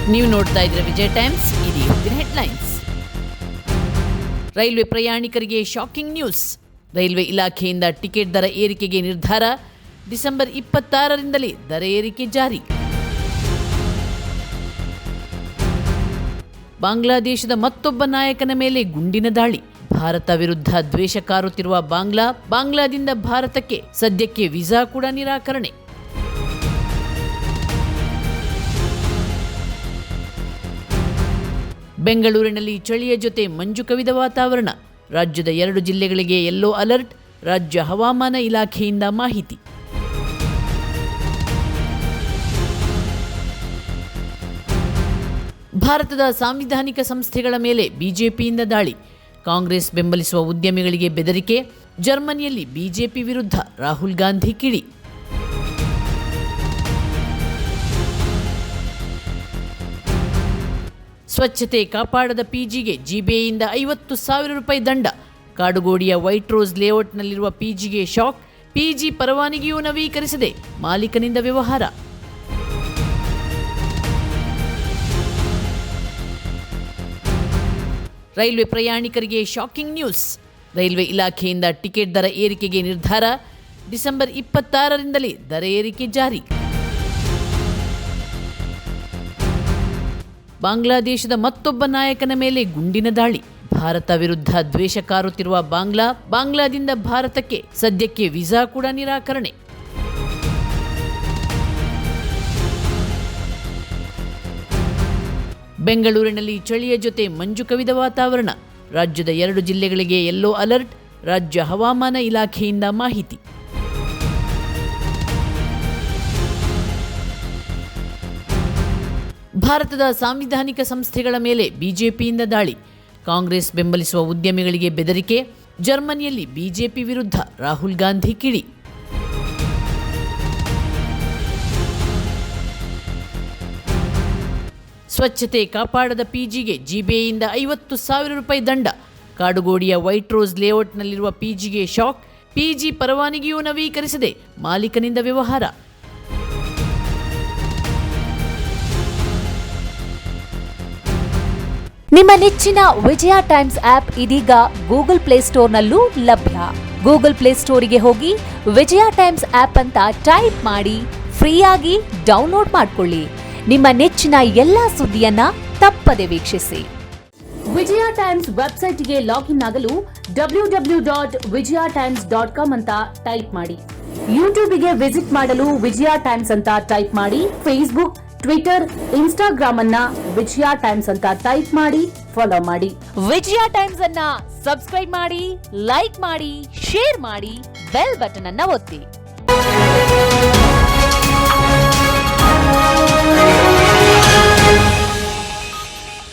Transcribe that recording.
ನೀವು ನೋಡ್ತಾ ಇದ್ರೆ ವಿಜಯ ಟೈಮ್ಸ್. ಇದು ಇವತ್ತಿನ ಹೆಡ್ಲೈನ್ಸ್. ರೈಲ್ವೆ ಪ್ರಯಾಣಿಕರಿಗೆ ಶಾಕಿಂಗ್ ನ್ಯೂಸ್. ರೈಲ್ವೆ ಇಲಾಖೆಯಿಂದ ಟಿಕೆಟ್ ದರ ಏರಿಕೆಗೆ ನಿರ್ಧಾರ. ಡಿಸೆಂಬರ್ 26ರಿಂದಲೇ ದರ ಏರಿಕೆ ಜಾರಿ. ಬಾಂಗ್ಲಾದೇಶದ ಮತ್ತೊಬ್ಬ ನಾಯಕನ ಮೇಲೆ ಗುಂಡಿನ ದಾಳಿ. ಭಾರತ ವಿರುದ್ಧ ದ್ವೇಷ ಕಾರುತ್ತಿರುವ ಬಾಂಗ್ಲಾದಿಂದ ಭಾರತಕ್ಕೆ ಸದ್ಯಕ್ಕೆ ವೀಸಾ ಕೂಡ ನಿರಾಕರಣೆ. ಬೆಂಗಳೂರಿನಲ್ಲಿ ಚಳಿಯ ಜೊತೆ ಮಂಜು ಕವಿದ ವಾತಾವರಣ. ರಾಜ್ಯದ 2 ಜಿಲ್ಲೆಗಳಿಗೆ ಯೆಲ್ಲೋ ಅಲರ್ಟ್. ರಾಜ್ಯ ಹವಾಮಾನ ಇಲಾಖೆಯಿಂದ ಮಾಹಿತಿ. ಭಾರತದ ಸಾಂವಿಧಾನಿಕ ಸಂಸ್ಥೆಗಳ ಮೇಲೆ ಬಿಜೆಪಿಯಿಂದ ದಾಳಿ. ಕಾಂಗ್ರೆಸ್ ಬೆಂಬಲಿಸುವ ಉದ್ಯಮಿಗಳಿಗೆ ಬೆದರಿಕೆ. ಜರ್ಮನಿಯಲ್ಲಿ ಬಿಜೆಪಿ ವಿರುದ್ಧ ರಾಹುಲ್ ಗಾಂಧಿ ಕಿಡಿ. ಸ್ವಚ್ಛತೆ ಕಾಪಾಡದ ಪಿಜಿಗೆ ಜಿಬಿಎಯಿಂದ 50,000 ರೂಪಾಯಿ ದಂಡ. ಕಾಡುಗೋಡಿಯ ವೈಟ್ ರೋಸ್ ಲೇಔಟ್ನಲ್ಲಿರುವ ಪಿಜಿಗೆ ಶಾಕ್. ಪಿಜಿ ಪರವಾನಗಿಯೂ ನವೀಕರಿಸದೆ ಮಾಲೀಕನಿಂದ ವ್ಯವಹಾರ. ರೈಲ್ವೆ ಪ್ರಯಾಣಿಕರಿಗೆ ಶಾಕಿಂಗ್ ನ್ಯೂಸ್. ರೈಲ್ವೆ ಇಲಾಖೆಯಿಂದ ಟಿಕೆಟ್ ದರ ಏರಿಕೆಗೆ ನಿರ್ಧಾರ. ಡಿಸೆಂಬರ್ 26ರಿಂದಲೇ ದರ ಏರಿಕೆ ಜಾರಿ. ಬಾಂಗ್ಲಾದೇಶದ ಮತ್ತೊಬ್ಬ ನಾಯಕನ ಮೇಲೆ ಗುಂಡಿನ ದಾಳಿ. ಭಾರತ ವಿರುದ್ಧ ದ್ವೇಷ ಕಾರುತ್ತಿರುವ ಬಾಂಗ್ಲಾದಿಂದ ಭಾರತಕ್ಕೆ ಸದ್ಯಕ್ಕೆ ವೀಸಾ ಕೂಡ ನಿರಾಕರಣೆ. ಬೆಂಗಳೂರಿನಲ್ಲಿ ಚಳಿಯ ಜೊತೆ ಮಂಜು ಕವಿದ ವಾತಾವರಣ. ರಾಜ್ಯದ 2 ಜಿಲ್ಲೆಗಳಿಗೆ ಯೆಲ್ಲೋ ಅಲರ್ಟ್. ರಾಜ್ಯ ಹವಾಮಾನ ಇಲಾಖೆಯಿಂದ ಮಾಹಿತಿ. ಭಾರತದ ಸಾಂವಿಧಾನಿಕ ಸಂಸ್ಥೆಗಳ ಮೇಲೆ ಬಿಜೆಪಿಯಿಂದ ದಾಳಿ. ಕಾಂಗ್ರೆಸ್ ಬೆಂಬಲಿಸುವ ಉದ್ಯಮಿಗಳಿಗೆ ಬೆದರಿಕೆ. ಜರ್ಮನಿಯಲ್ಲಿ ಬಿಜೆಪಿ ವಿರುದ್ಧ ರಾಹುಲ್ ಗಾಂಧಿ ಕಿಡಿ. ಸ್ವಚ್ಛತೆ ಕಾಪಾಡದ ಪಿಜಿಗೆ ಜಿಬಿಎಯಿಂದ 50,000 ರೂಪಾಯಿ ದಂಡ. ಕಾಡುಗೋಡಿಯ ವೈಟ್ ರೋಸ್ ಲೇಔಟ್ನಲ್ಲಿರುವ ಪಿಜಿಗೆ ಶಾಕ್. ಪಿಜಿ ಪರವಾನಗಿಯೂ ನವೀಕರಿಸದೆ ಮಾಲೀಕನಿಂದ ವ್ಯವಹಾರ. ನಿಮ್ಮ ನೆಚ್ಚಿನ ವಿಜಯ ಟೈಮ್ಸ್ ಆಪ್ ಇದೀಗ ಗೂಗಲ್ ಪ್ಲೇಸ್ಟೋರ್ನಲ್ಲೂ ಲಭ್ಯ. ಗೂಗಲ್ ಪ್ಲೇಸ್ಟೋರಿಗೆ ಹೋಗಿ ವಿಜಯ ಟೈಮ್ಸ್ ಆಪ್ ಅಂತ ಟೈಪ್ ಮಾಡಿ ಫ್ರೀಯಾಗಿ ಡೌನ್ಲೋಡ್ ಮಾಡಿಕೊಳ್ಳಿ. ನಿಮ್ಮ ನೆಚ್ಚಿನ ಎಲ್ಲಾ ಸುದ್ದಿಯನ್ನ ತಪ್ಪದೆ ವೀಕ್ಷಿಸಿ. ವಿಜಯ ಟೈಮ್ಸ್ ವೆಬ್ಸೈಟ್ಗೆ ಲಾಗಿನ್ ಆಗಲು www.vijayatimes.com ಅಂತ ಟೈಪ್ ಮಾಡಿ. ಯೂಟ್ಯೂಬ್ಗೆ ವಿಸಿಟ್ ಮಾಡಲು ವಿಜಯ ಟೈಮ್ಸ್ ಅಂತ ಟೈಪ್ ಮಾಡಿ. ಫೇಸ್ಬುಕ್, ಟ್ವಿಟರ್, ಇನ್ಸ್ಟಾಗ್ರಾಮ್ ಅನ್ನ ವಿಜಯ ಟೈಮ್ಸ್ ಅಂತ ಟೈಪ್ ಮಾಡಿ, ಫಾಲೋ ಮಾಡಿ. ವಿಜಯ ಟೈಮ್ಸ್ ಅನ್ನ ಸಬ್ಸ್ಕ್ರೈಬ್ ಮಾಡಿ, ಲೈಕ್ ಮಾಡಿ, ಶೇರ್ ಮಾಡಿ, ಬೆಲ್ ಬಟನ್ ಅನ್ನ ಒತ್ತಿ.